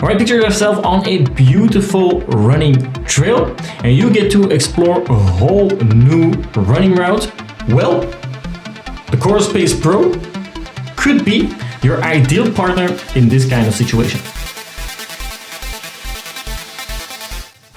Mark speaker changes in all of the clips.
Speaker 1: Alright, picture yourself on a beautiful running trail and you get to explore a whole new running route. Well, the COROS Pace Pro could be your ideal partner in this kind of situation.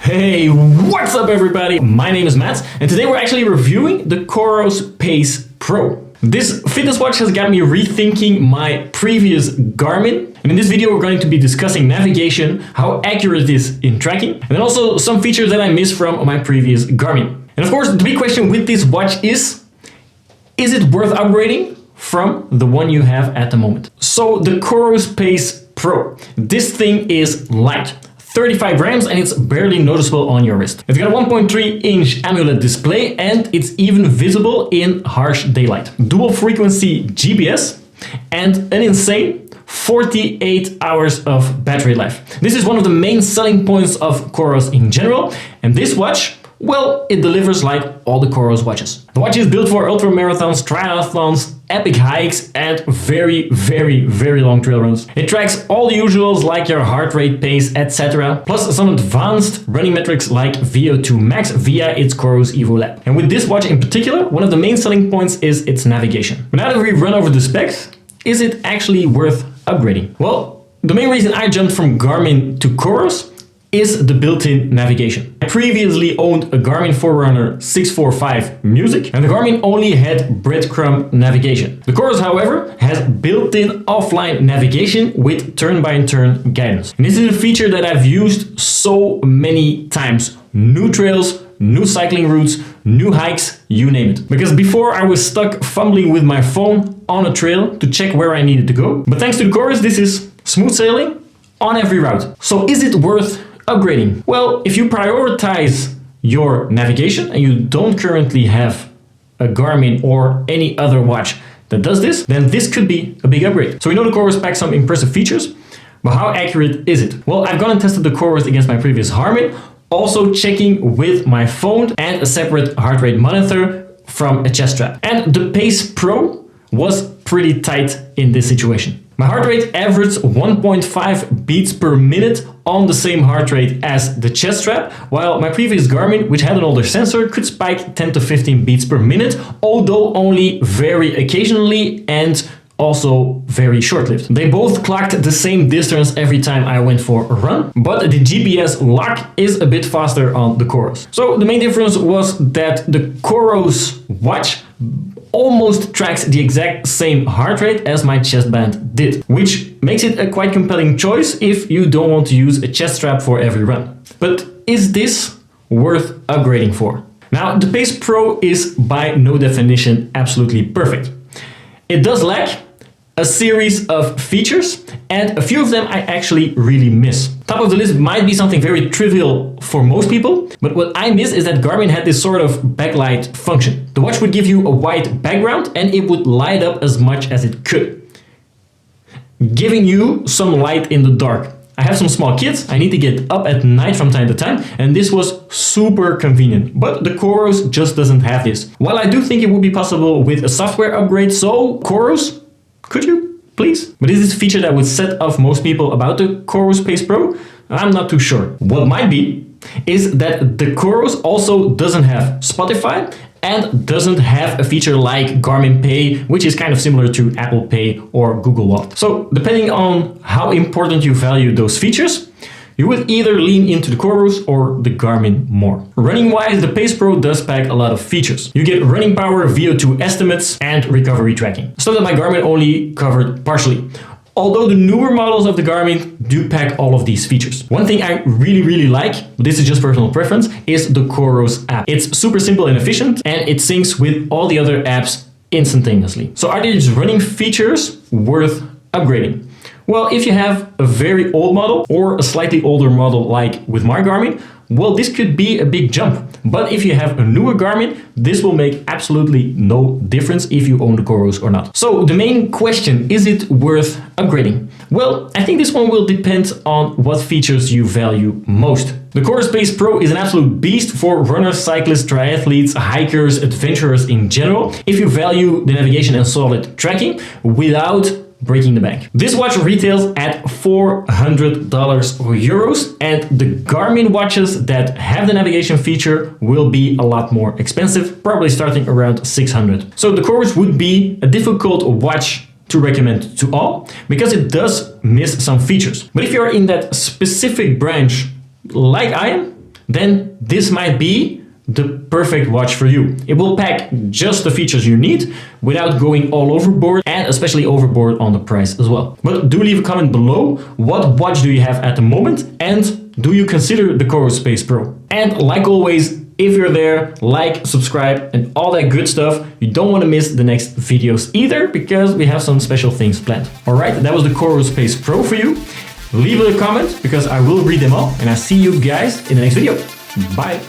Speaker 1: Hey, what's up everybody? My name is Matt and today we're actually reviewing the COROS Pace Pro. This fitness watch has got me rethinking my previous Garmin, and in this video we're going to be discussing navigation, how accurate it is in tracking, and then also some features that I missed from my previous Garmin. And of course the big question with this watch is it worth upgrading from the one you have at the moment? So the COROS Pace Pro, this thing is light. 35 grams and it's barely noticeable on your wrist. It's got a 1.3-inch AMOLED display and it's even visible in harsh daylight. Dual frequency GPS and an insane 48 hours of battery life. This is one of the main selling points of COROS in general, and this watch, well, it delivers like all the COROS watches. The watch is built for ultra marathons, triathlons, epic hikes, and very long trail runs. It tracks all the usuals like your heart rate, pace, etc. Plus some advanced running metrics like VO2 max via its COROS Evo Lab. And with this watch in particular, one of the main selling points is its navigation. But now that we've run over the specs, is it actually worth upgrading? Well, the main reason I jumped from Garmin to COROS is the built-in navigation. I previously owned a Garmin Forerunner 645 Music and the Garmin only had breadcrumb navigation. The COROS, however, has built-in offline navigation with turn-by-turn guidance. And this is a feature that I've used so many times. New trails, new cycling routes, new hikes, you name it. Because before I was stuck fumbling with my phone on a trail to check where I needed to go. But thanks to the COROS, this is smooth sailing on every route. So is it worth upgrading? Well, if you prioritize your navigation and you don't currently have a Garmin or any other watch that does this, then this could be a big upgrade. So we know the COROS packs some impressive features, but how accurate is it? Well, I've gone and tested the COROS against my previous Garmin, also checking with my phone and a separate heart rate monitor from a chest strap. And the Pace Pro was pretty tight in this situation. My heart rate averaged 1.5 beats per minute on the same heart rate as the chest strap, while my previous Garmin, which had an older sensor, could spike 10 to 15 beats per minute, although only very occasionally and also very short-lived. They both clocked the same distance every time I went for a run, but the GPS lock is a bit faster on the COROS. So the main difference was that the COROS watch almost tracks the exact same heart rate as my chest band did, which makes it a quite compelling choice if you don't want to use a chest strap for every run. But is this worth upgrading for? Now, the Pace Pro is by no definition absolutely perfect. It does lack a series of features, and a few of them I actually really miss. Top of the list might be something very trivial for most people, but what I miss is that Garmin had this sort of backlight function. The watch would give you a white background and it would light up as much as it could, giving you some light in the dark. I have some small kids, I need to get up at night from time to time, and this was super convenient. But the COROS just doesn't have this. While I do think it would be possible with a software upgrade, so COROS, could you please? But is this a feature that would set off most people about the COROS Pace Pro? I'm not too sure. What might be is that the COROS also doesn't have Spotify and doesn't have a feature like Garmin Pay, which is kind of similar to Apple Pay or Google Wallet. So depending on how important you value those features, you would either lean into the COROS or the Garmin more. Running wise, the Pace Pro does pack a lot of features. You get running power, VO2 estimates, and recovery tracking. Stuff that my Garmin only covered partially. Although the newer models of the Garmin do pack all of these features. One thing I really like, but this is just personal preference, is the COROS app. It's super simple and efficient, and it syncs with all the other apps instantaneously. So are these running features worth upgrading? Well, if you have a very old model or a slightly older model like with my Garmin, well, this could be a big jump. But if you have a newer Garmin, this will make absolutely no difference if you own the COROS or not. So the main question, is it worth upgrading? Well, I think this one will depend on what features you value most. The COROS Pace Pro is an absolute beast for runners, cyclists, triathletes, hikers, adventurers in general. If you value the navigation and solid tracking without breaking the bank. This watch retails at $400 or euros, and the Garmin watches that have the navigation feature will be a lot more expensive, probably starting around 600. So the COROS would be a difficult watch to recommend to all because it does miss some features. But if you're in that specific branch like I am, then this might be the perfect watch for you. It will pack just the features you need without going all overboard, and especially overboard on the price as well. But do leave a comment below. What watch do you have at the moment, and do you consider the COROS Pace Pro? And like always, if you're there, like, subscribe, and all that good stuff. You don't want to miss the next videos either, because we have some special things planned. All right, that was the COROS Pace Pro for you. Leave a comment because I will read them all, and I'll see you guys in the next video. Bye.